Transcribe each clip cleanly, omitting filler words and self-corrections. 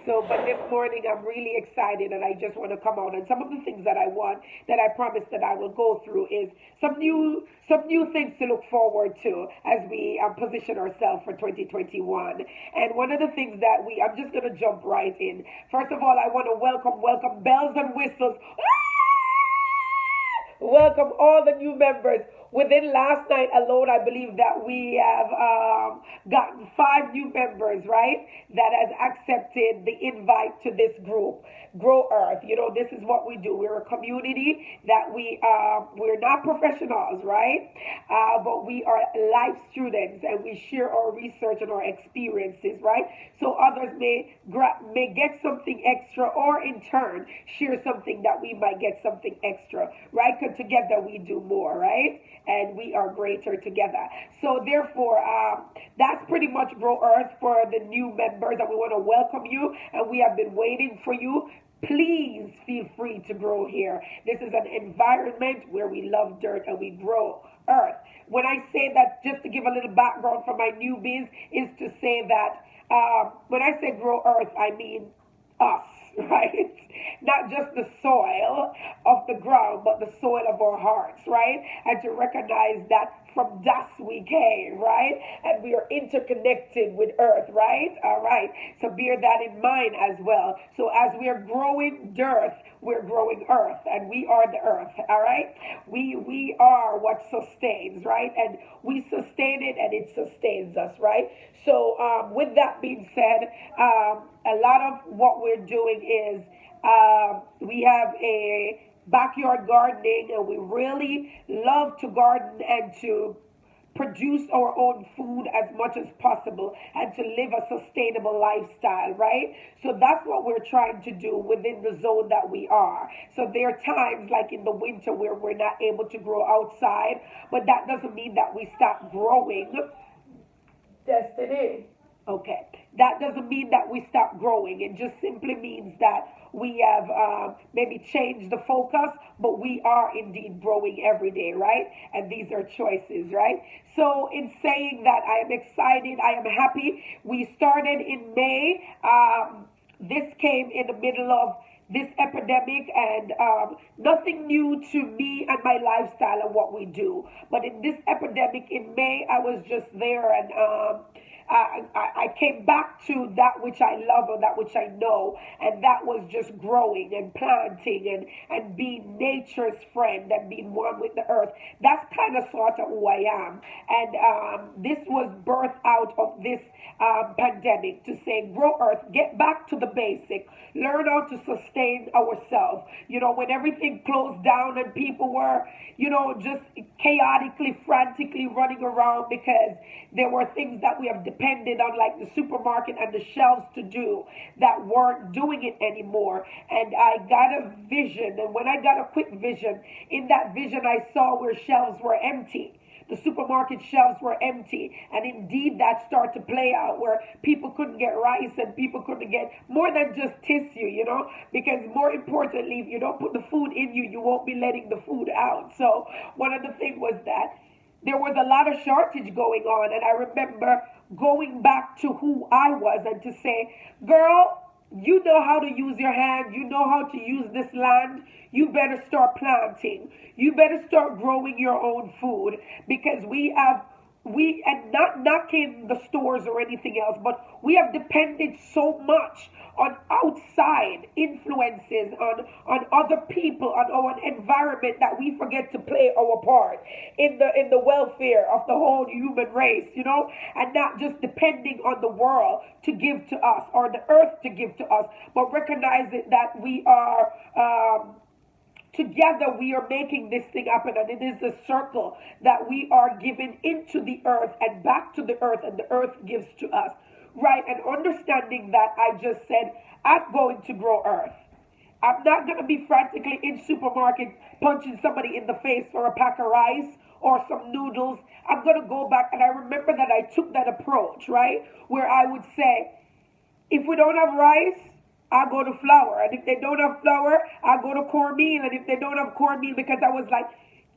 So, but this morning I'm really excited and I just want to come out. And some of the things that I want, that I promised that I will go through, is some new things to look forward to as we position ourselves for 2021. And one of the things that I'm just going to jump right in. First of all, I want to welcome bells and whistles. Welcome all the new members. Within last night alone, I believe that we have gotten 5 new members, right? That has accepted the invite to this group, Grow Earth. You know, this is what we do. We're a community that we're not professionals, right? But we are life students, and we share our research and our experiences, right? So others may get something extra, or in turn share something that we might get something extra, right? Because together we do more, right? And we are greater together. So therefore, that's pretty much Grow Earth for the new members, and we want to welcome you. And we have been waiting for you. Please feel free to grow here. This is an environment where we love dirt and we grow earth. When I say that, just to give a little background for my newbies, is to say that when I say grow earth, I mean us, right? Not just the soil of the ground, but the soil of our hearts, right? And to recognize that from dust we came, right? And we are interconnected with earth, right? All right. So bear that in mind as well. So as we are growing dirt, we're growing earth, and we are the earth, all right? We are what sustains, right? And we sustain it, and it sustains us, right? So with that being said, a lot of what we're doing is we have a backyard gardening, and we really love to garden and to produce our own food as much as possible and to live a sustainable lifestyle, right? So that's what we're trying to do within the zone that we are. So there are times like in the winter where we're not able to grow outside, but that doesn't mean that we stop growing. Destiny. Okay. That doesn't mean that we stop growing. It just simply means that we have maybe changed the focus, but we are indeed growing every day, right? And these are choices, right? So, in saying that, I am excited, I am happy. We started in May. This came in the middle of this epidemic, and nothing new to me and my lifestyle and what we do. But in this epidemic in May, I was just there, and I came back to that which I love or that which I know, and that was just growing and planting and being nature's friend and being one with the earth. That's kind of sort of who I am. And this was birthed out of this pandemic, to say, grow earth, get back to the basic, learn how to sustain ourselves. You know, when everything closed down and people were, just chaotically, frantically running around because there were things that we have depended on, like the supermarket and the shelves to do, that weren't doing it anymore. And I got a vision, and when I got a quick vision, in that vision I saw where shelves were empty. The supermarket shelves were empty, and indeed that started to play out where people couldn't get rice and people couldn't get more than just tissue, because more importantly, if you don't put the food in you, you won't be letting the food out. So one of the things was that there was a lot of shortage going on, and I remember going back to who I was and to say, girl, you know how to use your hand. You know how to use this land. You better start planting. You better start growing your own food, because and not knocking the stores or anything else, but we have depended so much on outside influences, on other people, on our environment, that we forget to play our part in the welfare of the whole human race, and not just depending on the world to give to us or the earth to give to us, but recognizing that we are together we are making this thing happen, and it is a circle that we are giving into the earth and back to the earth, and the earth gives to us, right? And understanding that, I just said, I'm going to grow earth. I'm not going to be frantically in supermarket punching somebody in the face for a pack of rice or some noodles. I'm going to go back, and I remember that I took that approach, right? Where I would say, if we don't have rice, I go to flour. And if they don't have flour, I go to cornmeal. And if they don't have cornmeal, because I was like,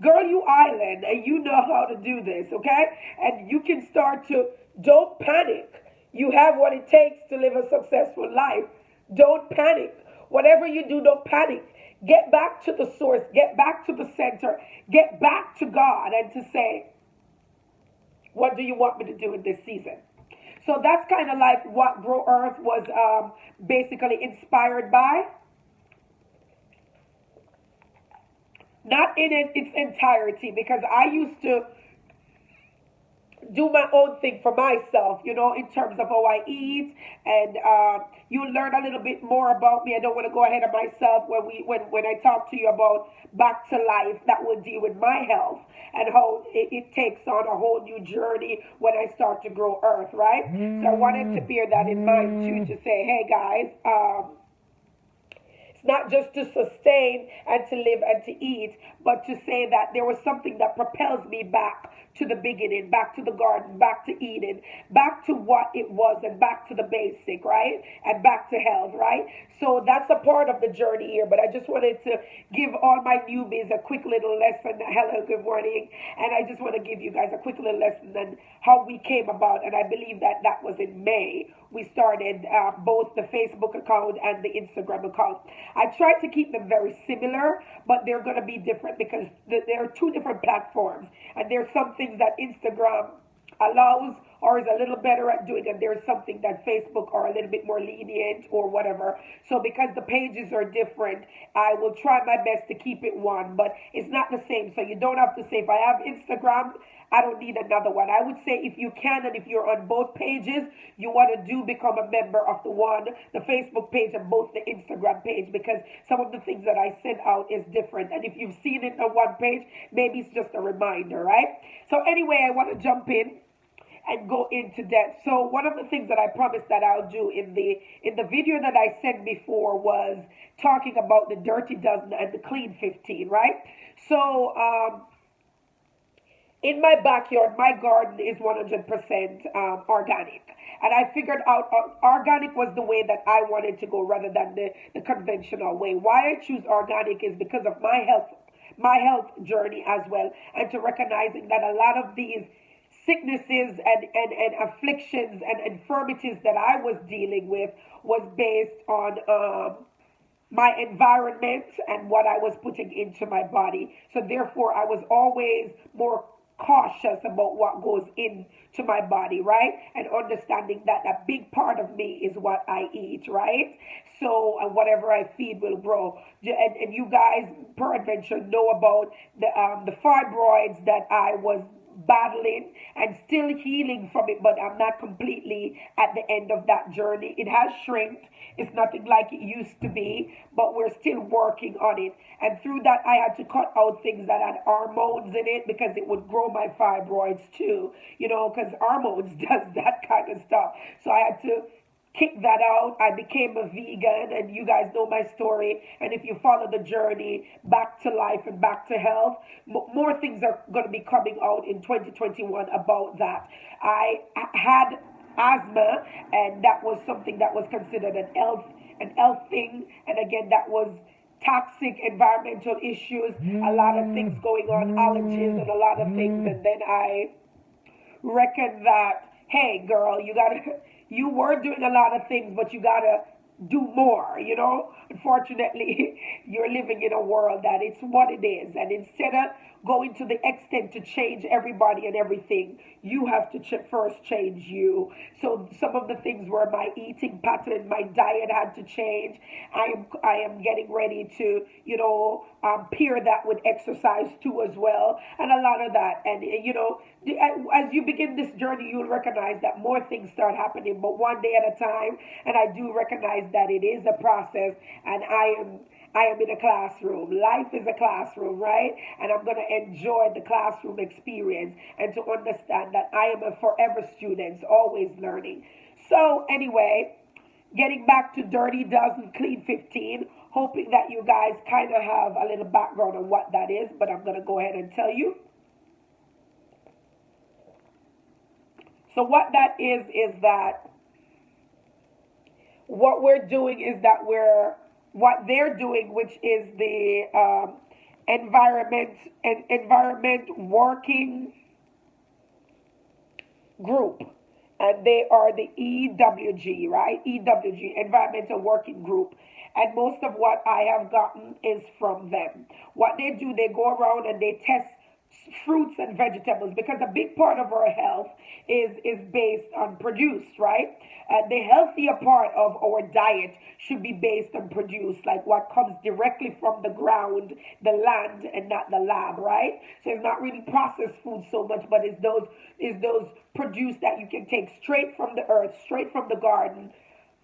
girl, you island, and you know how to do this, okay? And you can start to, don't panic. You have what it takes to live a successful life. Don't panic. Whatever you do, don't panic. Get back to the source, get back to the center, get back to God and to say, what do you want me to do in this season? So that's kind of like what Grow Earth was basically inspired by. Not in its entirety, because I used to do my own thing for myself, in terms of how I eat, and you learn a little bit more about me. I don't want to go ahead of myself when I talk to you about back to life that will deal with my health and how it takes on a whole new journey when I start to grow earth, right? So I wanted to bear that in mind too, to say, hey guys, it's not just to sustain and to live and to eat, but to say that there was something that propels me back to the beginning, back to the garden, back to Eden, back to what it was, and back to the basic, right? And back to health, right? So that's a part of the journey here. But I just wanted to give all my newbies a quick little lesson. Hello, good morning. And I just want to give you guys a quick little lesson on how we came about. And I believe that that was in May. We started both the Facebook account and the Instagram account. I tried to keep them very similar, but they're going to be different because there are two different platforms. And there's some things that Instagram allows or is a little better at doing, and there's something that Facebook are a little bit more lenient or whatever. So because the pages are different, I will try my best to keep it one, but it's not the same. So you don't have to say, if I have Instagram, I don't need another one. I would say if you can, and if you're on both pages, you want to do become a member of the Facebook page and both the Instagram page, because some of the things that I send out is different. And if you've seen it on one page, maybe it's just a reminder, right? So anyway, I want to jump in and go into depth. So one of the things that I promised that I'll do in the video that I sent before was talking about the dirty dozen and the clean 15, right? So in my backyard, my garden is 100% organic. And I figured out organic was the way that I wanted to go rather than the conventional way. Why I choose organic is because of my health journey as well, and to recognizing that a lot of these sicknesses and afflictions and infirmities that I was dealing with was based on my environment and what I was putting into my body. So therefore, I was always more cautious about what goes into my body, right? And understanding that a big part of me is what I eat, right? So, and whatever I feed will grow. And you guys, peradventure, know about the fibroids that I was battling and still healing from it, but I'm not completely at the end of that journey. It has shrinked. It's nothing like it used to be, but we're still working on it. And through that, I had to cut out things that had hormones in it because it would grow my fibroids too, because hormones does that kind of stuff. So I had to kick that out. I became a vegan, and you guys know my story. And if you follow the journey back to life and back to health, more things are going to be coming out in 2021 about that. I had asthma, and that was something that was considered an health thing. And again, that was toxic environmental issues, a lot of things going on, allergies, and a lot of things. And then I reckon that, hey girl, you were doing a lot of things, but you gotta do more. Unfortunately, you're living in a world that it's what it is, and instead of going to the extent to change everybody and everything, you have to first change you. So some of the things were my eating pattern, my diet had to change. I am getting ready to pair that with exercise too as well, and a lot of that. And as you begin this journey, you'll recognize that more things start happening, but one day at a time. And I do recognize that it is a process, and I am in a classroom. Life is a classroom, right? And I'm going to enjoy the classroom experience and to understand that I am a forever student, always learning. So anyway, getting back to Dirty Dozen Clean 15, hoping that you guys kind of have a little background on what that is, but I'm going to go ahead and tell you. So what that is that what we're doing is that what they're doing, which is the environment working group. and they are the EWG, right? EWG, Environmental Working Group. And most of what I have gotten is from them. What they do, they go around and they test fruits and vegetables, because a big part of our health is based on produce, right? The healthier part of our diet should be based on produce, like what comes directly from the ground, the land, and not the lab, right? So it's not really processed food so much, but it's those produce that you can take straight from the earth, straight from the garden,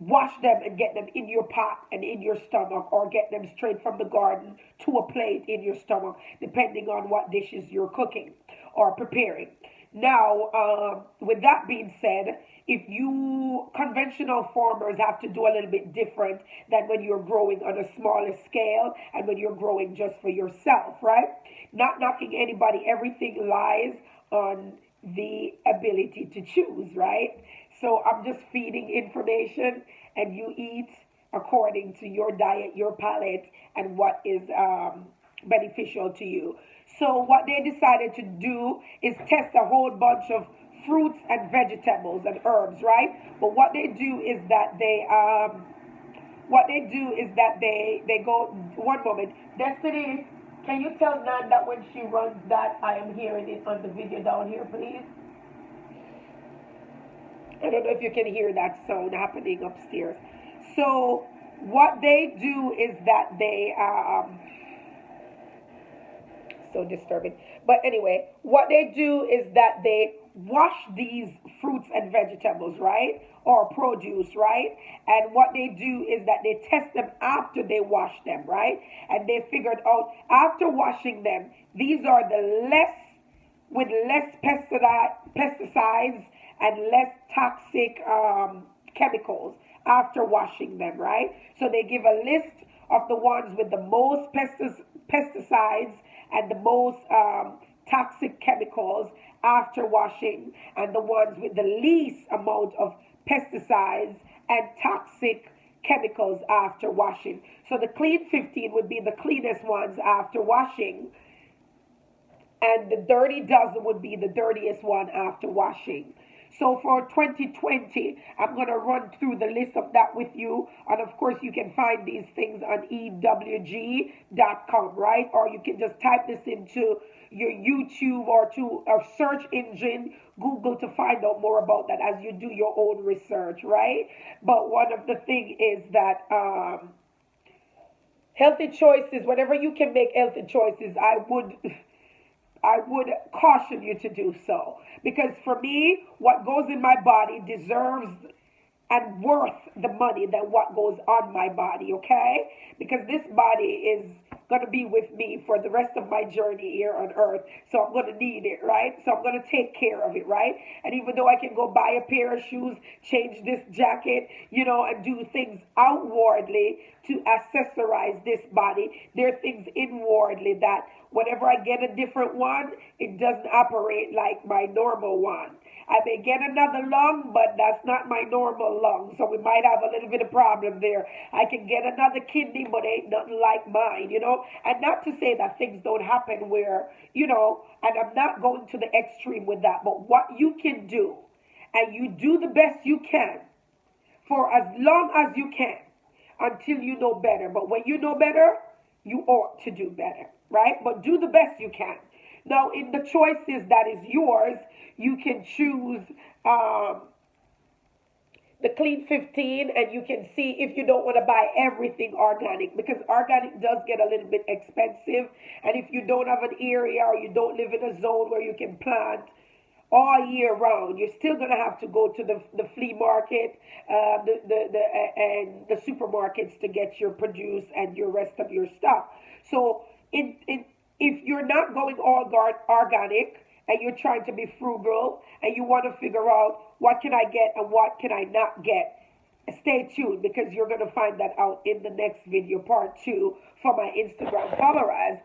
wash them and get them in your pot and in your stomach, or get them straight from the garden to a plate in your stomach, depending on what dishes you're cooking or preparing. Now, with that being said, if you conventional farmers have to do a little bit different than when you're growing on a smaller scale and when you're growing just for yourself, right? Not knocking anybody, everything lies on the ability to choose, right? So I'm just feeding information, and you eat according to your diet, your palate, and what is beneficial to you. So what they decided to do is test a whole bunch of fruits and vegetables and herbs, right? But what they go. One moment, Destiny. Can you tell Nan that when she runs that, I am hearing it on the video down here, please? I don't know if you can hear that sound happening upstairs. So what they do is that they so disturbing. But anyway, what they do is that they wash these fruits and vegetables, right? Or produce, right? And what they do is that they test them after they wash them, right? And they figured out after washing them, these are the with less pesticides and less toxic chemicals after washing them, right? So they give a list of the ones with the most pesticides and the most toxic chemicals after washing, and the ones with the least amount of pesticides and toxic chemicals after washing. So the clean 15 would be the cleanest ones after washing, and the dirty dozen would be the dirtiest one after washing. So for 2020, I'm going to run through the list of that with you. And of course, you can find these things on ewg.com, right? Or you can just type this into your YouTube or to a search engine, Google, to find out more about that as you do your own research, right? But one of the things is that healthy choices, whenever you can make healthy choices, I would caution you to do so. Because for me, what goes in my body deserves and worth the money than what goes on my body, okay? Because this body is going to be with me for the rest of my journey here on earth. So I'm going to need it, right? So I'm going to take care of it, right? And even though I can go buy a pair of shoes, change this jacket, and do things outwardly to accessorize this body, there are things inwardly that whenever I get a different one, it doesn't operate like my normal one. I may get another lung, but that's not my normal lung. So we might have a little bit of problem there. I can get another kidney, but ain't nothing like mine, And not to say that things don't happen where, and I'm not going to the extreme with that. But what you can do, and you do the best you can for as long as you can until you know better. But when you know better, you ought to do better, right? But do the best you can. Now, in the choices that is yours, you can choose the clean 15, and you can see if you don't want to buy everything organic, because organic does get a little bit expensive. And if you don't have an area or you don't live in a zone where you can plant all year round, you're still going to have to go to the flea market, and the supermarkets to get your produce and your rest of your stuff. So if you're not going all organic and you're trying to be frugal and you want to figure out what can I get and what can I not get, stay tuned, because you're going to find that out in the next video, part 2, for my Instagram followers.